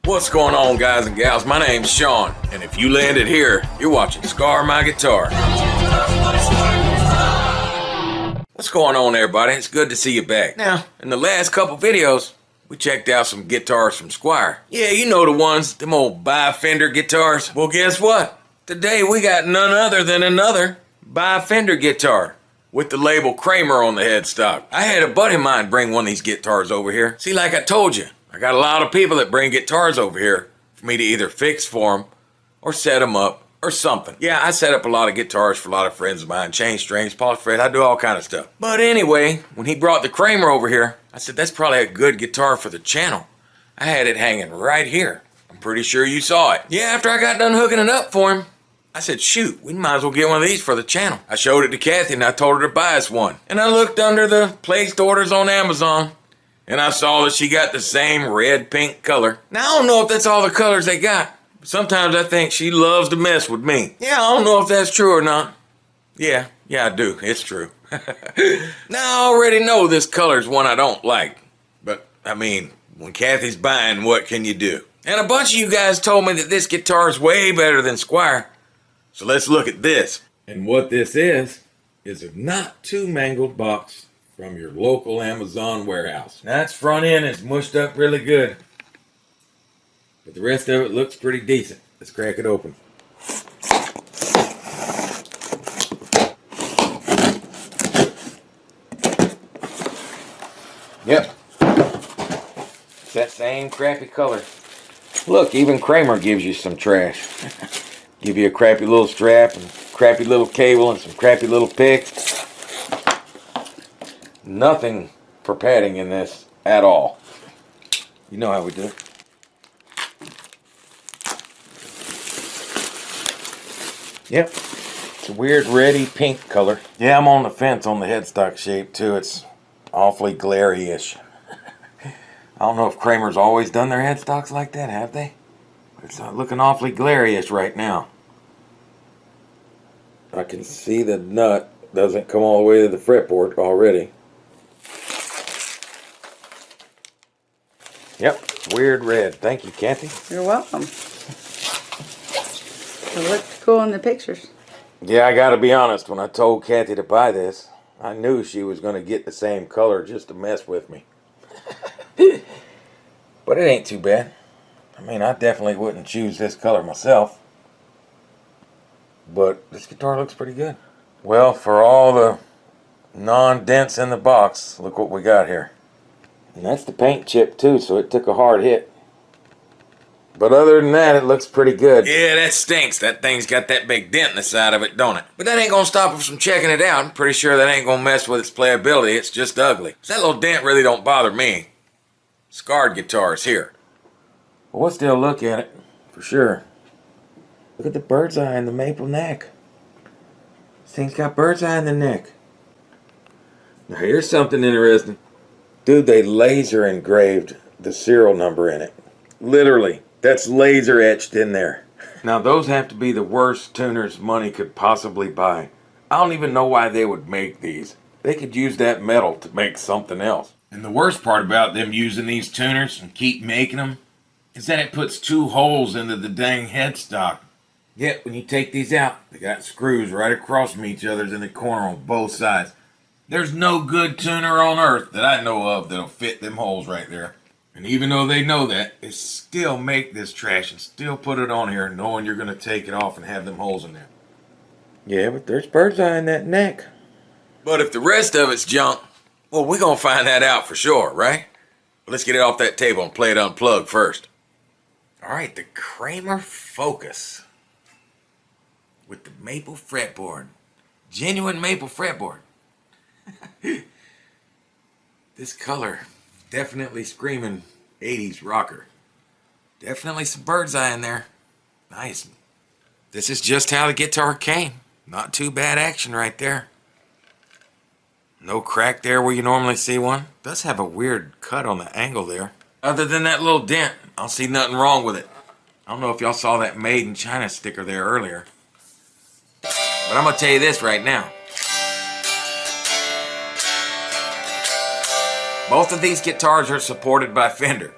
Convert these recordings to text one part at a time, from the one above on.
What's going on, guys and gals? My name's Sean, and if you landed here, you're watching Scar My Guitar. What's going on, everybody? It's good to see you back. Now, in the last couple videos, we checked out some guitars from Squier. Yeah, you know the ones, them old Fender guitars. Well, guess what? Today we got none other than another Fender guitar with the label Kramer on the headstock. I had a buddy of mine bring one of these guitars over here. See, like I told you, I got a lot of people that bring guitars over here for me to either fix for them or set them up or something. Yeah, I set up a lot of guitars for a lot of friends of mine, change strings, polish fret, I do all kind of stuff. But anyway, when he brought the Kramer over here, I said, that's probably a good guitar for the channel. I had it hanging right here. I'm pretty sure you saw it. Yeah, after I got done hooking it up for him, I said, shoot, we might as well get one of these for the channel. I showed it to Cathy and I told her to buy us one. And I looked under the placed orders on Amazon and I saw that she got the same red-pink color. Now, I don't know if that's all the colors they got. But sometimes I think she loves to mess with me. Yeah, I don't know if that's true or not. Yeah, I do. It's true. Now, I already know this color's one I don't like. But, I mean, when Cathy's buying, what can you do? And a bunch of you guys told me that this guitar is way better than Squier. So let's look at this. And what this is a not too mangled box from your local Amazon warehouse. Now its front end is mushed up really good, but the rest of it looks pretty decent. Let's crack it open. Yep, it's that same crappy color. Look, even Kramer gives you some trash. Give you a crappy little strap and crappy little cable and some crappy little pick. Nothing for padding in this at all. You know how we do it. Yep, it's a weird reddy pink color. Yeah, I'm on the fence on the headstock shape too. It's awfully glary-ish. I don't know if Kramer's always done their headstocks like that, have they? It's looking awfully glary-ish right now. I can see the nut doesn't come all the way to the fretboard already. Yep, weird red. Thank you, Cathy. You're welcome. It looked cool in the pictures. Yeah, I gotta be honest. When I told Cathy to buy this, I knew she was gonna get the same color just to mess with me. But it ain't too bad. I mean, I definitely wouldn't choose this color myself. But this guitar looks pretty good. Well, for all the non-dents in the box, look what we got here. And that's the paint chip too, so it took a hard hit. But other than that, it looks pretty good. Yeah, that stinks. That thing's got that big dent in the side of it, don't it? But that ain't gonna stop us from checking it out. I'm pretty sure that ain't gonna mess with its playability. It's just ugly. That little dent really don't bother me. Scarred guitars here. But we'll still look at it, for sure. Look at the bird's eye and the maple neck. This thing's got bird's eye in the neck. Now here's something interesting. Dude, they laser engraved the serial number in it. Literally, that's laser etched in there. Now those have to be the worst tuners money could possibly buy. I don't even know why they would make these. They could use that metal to make something else. And the worst part about them using these tuners and keep making them is that it puts 2 holes into the dang headstock. Yet, when you take these out, they got screws right across from each other in the corner on both sides. There's no good tuner on earth that I know of that'll fit them holes right there. And even though they know that, they still make this trash and still put it on here knowing you're going to take it off and have them holes in there. Yeah, but there's bird's eye in that neck. But if the rest of it's junk, well, we're going to find that out for sure, right? Let's get it off that table and play it unplugged first. Alright, the Kramer Focus. With the maple fretboard. Genuine maple fretboard. This color, definitely screaming 80s rocker. Definitely some bird's eye in there. Nice. This is just how the guitar came. Not too bad action right there. No crack there where you normally see one. Does have a weird cut on the angle there. Other than that little dent, I don't see nothing wrong with it. I don't know if y'all saw that Made in China sticker there earlier. But I'm going to tell you this right now. Both of these guitars are supported by Fender.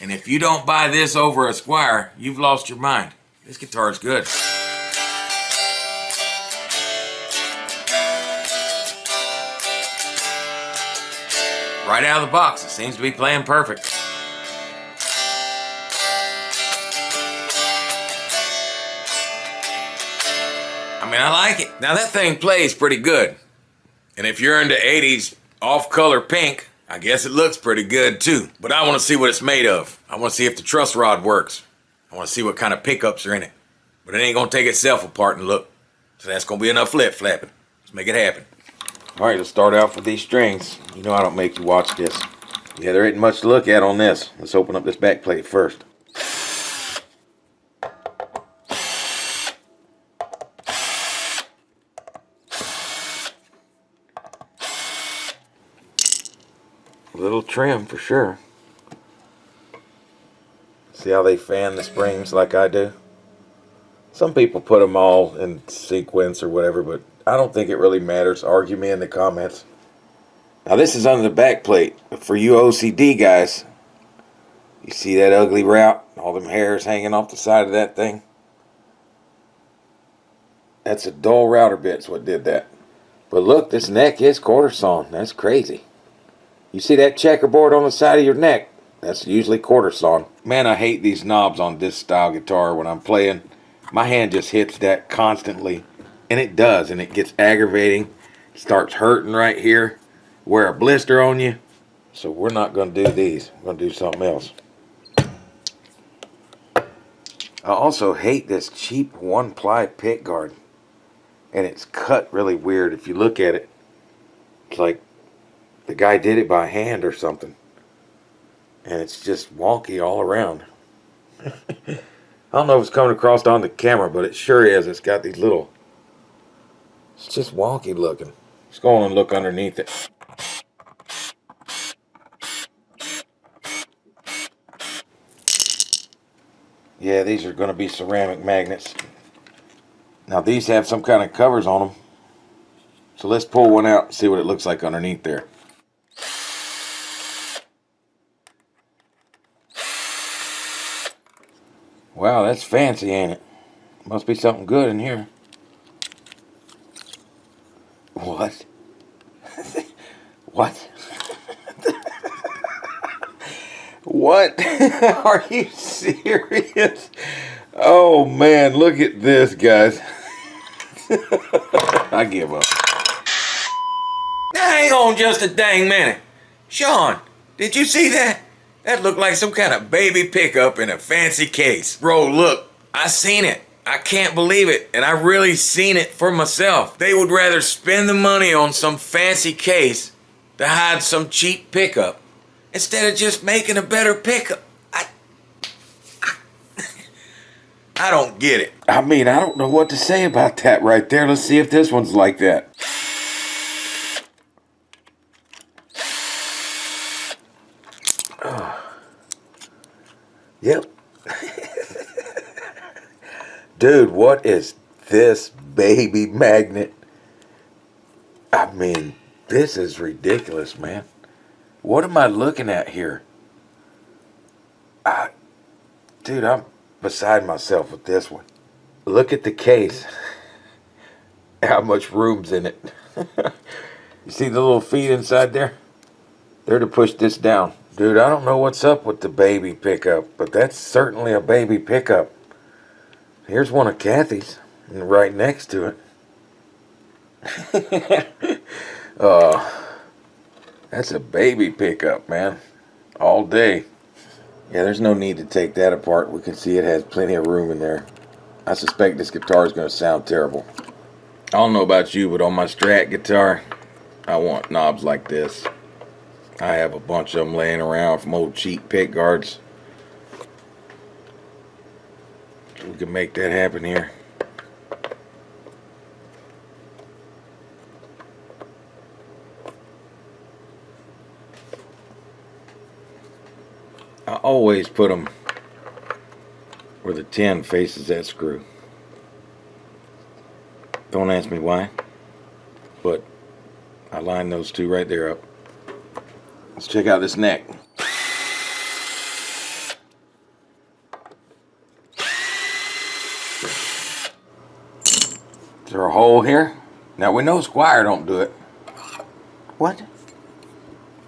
And if you don't buy this over a Squier, you've lost your mind. This guitar is good. Right out of the box, it seems to be playing perfect. I mean, I like it. Now that thing plays pretty good. And if you're into 80s off-color pink, I guess it looks pretty good too. But I want to see what it's made of. I want to see if the truss rod works. I want to see what kind of pickups are in it. But it ain't going to take itself apart and look. So that's going to be enough flip-flapping. Let's make it happen. All right, let's start out with these strings. You know I don't make you watch this. Yeah, there ain't much to look at on this. Let's open up this back plate first. A little trim for sure. See how they fan the springs like I do? Some people put them all in sequence or whatever, but I don't think it really matters. Argue me in the comments. Now this is under the back plate. For you OCD guys, you see that ugly route? All them hairs hanging off the side of that thing? That's a dull router bit's what did that. But look, this neck is quarter sawn. That's crazy. You see that checkerboard on the side of your neck? That's usually quarter sawn. Man, I hate these knobs on this style guitar when I'm playing. My hand just hits that constantly. And it does, and it gets aggravating. It starts hurting right here. Wear a blister on you. So we're not going to do these. We're going to do something else. I also hate this cheap one-ply pickguard. And it's cut really weird. If you look at it, it's like the guy did it by hand or something. And it's just wonky all around. I don't know if it's coming across on the camera, but it sure is. It's got these little... It's just wonky looking. Let's go on and look underneath it. Yeah, these are going to be ceramic magnets. Now these have some kind of covers on them. So let's pull one out and see what it looks like underneath there. Wow, that's fancy, ain't it? Must be something good in here. What? What? What? Are you serious? Oh man, look at this, guys. I give up. Now hang on just a dang minute. Sean, did you see that? That looked like some kind of baby pickup in a fancy case. Bro, look, I seen it. I can't believe it, and I really seen it for myself. They would rather spend the money on some fancy case to hide some cheap pickup instead of just making a better pickup. I don't get it. I mean, I don't know what to say about that right there. Let's see if this one's like that. Yep. Dude, what is this baby magnet? I mean, this is ridiculous, man. What am I looking at here? Dude, I'm beside myself with this one. Look at the case. How much room's in it. You see the little feet inside there? They're to push this down. Dude, I don't know what's up with the baby pickup, but that's certainly a baby pickup. Here's one of Cathy's, and right next to it. That's a baby pickup, man. All day. Yeah, there's no need to take that apart. We can see it has plenty of room in there. I suspect this guitar is going to sound terrible. I don't know about you, but on my Strat guitar, I want knobs like this. I have a bunch of them laying around from old cheap pickguards. So we can make that happen here. I always put them where the 10 faces that screw. Don't ask me why, but I line those two right there up. Let's check out this neck. Is there a hole here? Now we know Squire don't do it. What?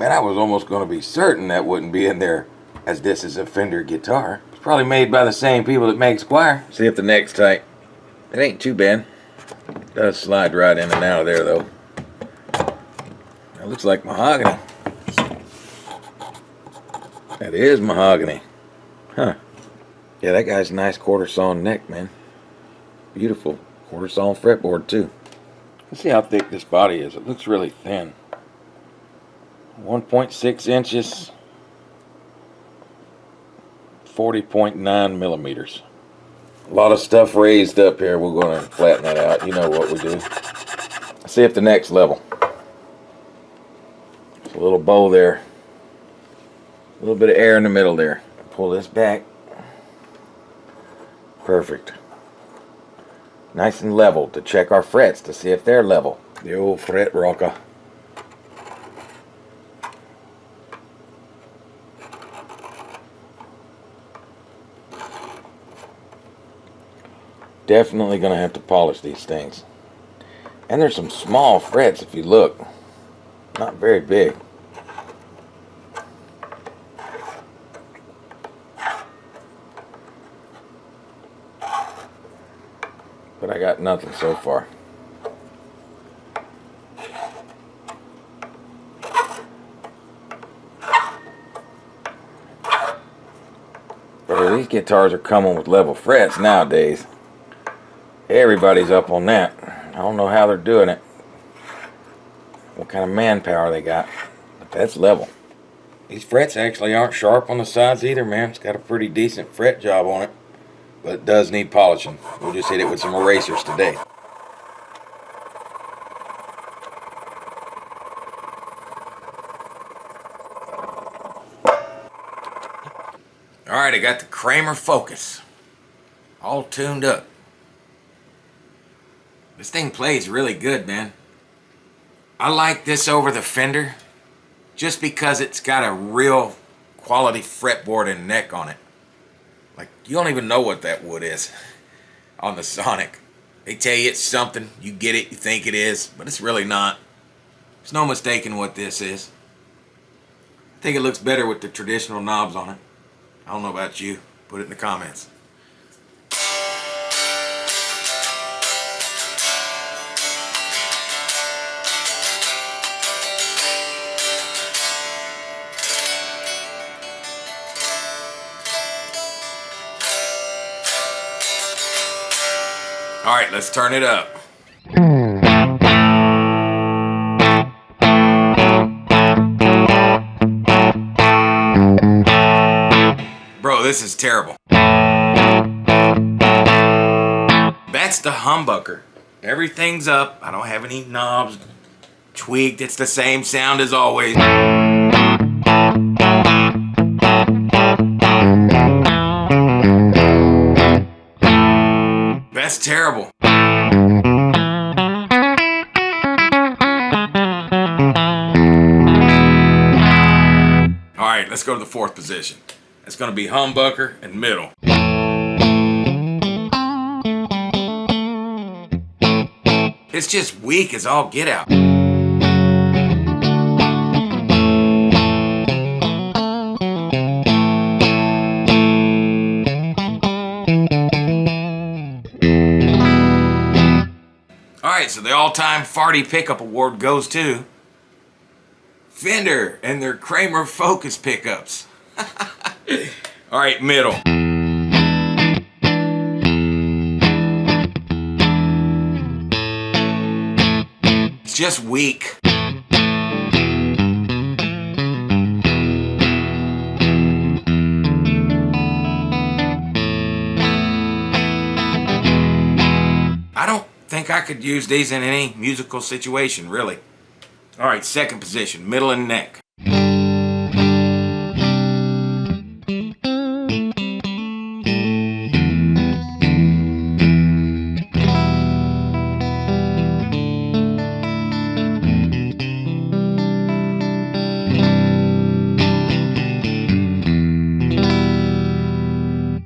Man, I was almost going to be certain that wouldn't be in there, as this is a Fender guitar. It's probably made by the same people that make Squire. See if the neck's tight. It ain't too bad. It does slide right in and out of there, though. That looks like mahogany. That is mahogany. Huh. Yeah, that guy's a nice quarter sawn neck, man. Beautiful. Quarter sawn fretboard, too. Let's see how thick this body is. It looks really thin. 1.6 inches. 40.9 millimeters. A lot of stuff raised up here. We're going to flatten that out. You know what we do. Let's see if the neck's level. There's a little bow there. A little bit of air in the middle there. Pull this back. Perfect. Nice and level to check our frets to see if they're level. The old fret rocker. Definitely going to have to polish these things. And there's some small frets if you look. Not very big. But I got nothing so far. But these guitars are coming with level frets nowadays. Everybody's up on that. I don't know how they're doing it. What kind of manpower they got. But that's level. These frets actually aren't sharp on the sides either, man. It's got a pretty decent fret job on it. But it does need polishing. We'll just hit it with some erasers today. Alright, I got the Kramer Focus. All tuned up. This thing plays really good, man. I like this over the Fender just because it's got a real quality fretboard and neck on it. Like, you don't even know what that wood is on the Sonic. They tell you it's something, you get it, you think it is, but it's really not. There's no mistaking what this is. I think it looks better with the traditional knobs on it. I don't know about you. Put it in the comments. All right, let's turn it up. Bro, this is terrible. That's the humbucker. Everything's up. I don't have any knobs tweaked. It's the same sound as always. That's terrible. Alright, let's go to the fourth position. It's going to be humbucker and middle. It's just weak as all get out. Alright, so the all-time farty pickup award goes to Fender and their Kramer Focus pickups. Alright, middle. It's just weak. I don't think I could use these in any musical situation, really. Alright, second position, middle and neck.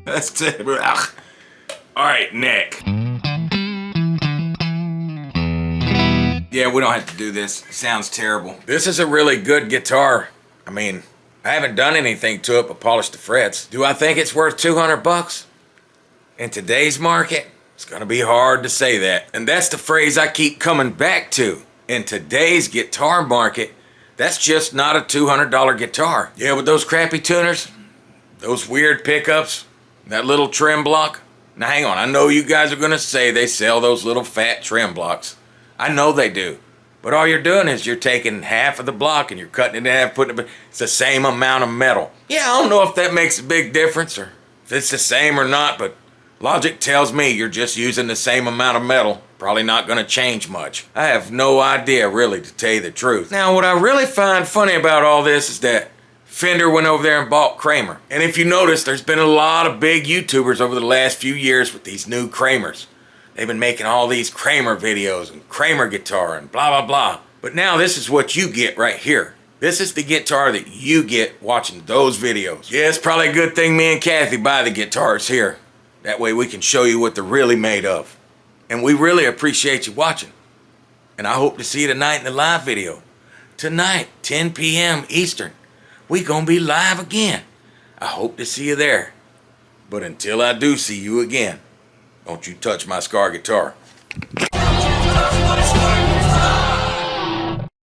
That's it. Alright, neck. Yeah, we don't have to do this. It sounds terrible. This is a really good guitar. I mean, I haven't done anything to it but polish the frets. Do I think it's worth 200 bucks? In today's market, it's gonna be hard to say that. And that's the phrase I keep coming back to. In today's guitar market, that's just not a $200 guitar. Yeah, with those crappy tuners, those weird pickups, that little trim block. Now hang on, I know you guys are gonna say they sell those little fat trim blocks. I know they do. But all you're doing is you're taking half of the block and you're cutting it in half, putting it, it's the same amount of metal. Yeah, I don't know if that makes a big difference or if it's the same or not, but logic tells me you're just using the same amount of metal. Probably not gonna change much. I have no idea really, to tell you the truth. Now what I really find funny about all this is that Fender went over there and bought Kramer. And if you notice, there's been a lot of big YouTubers over the last few years with these new Kramers. They've been making all these Kramer videos and Kramer guitar and blah, blah, blah. But now this is what you get right here. This is the guitar that you get watching those videos. Yeah, it's probably a good thing me and Cathy buy the guitars here. That way we can show you what they're really made of. And we really appreciate you watching. And I hope to see you tonight in the live video. Tonight, 10 p.m. Eastern. We gonna be live again. I hope to see you there. But until I do see you again, don't you touch my Scar guitar.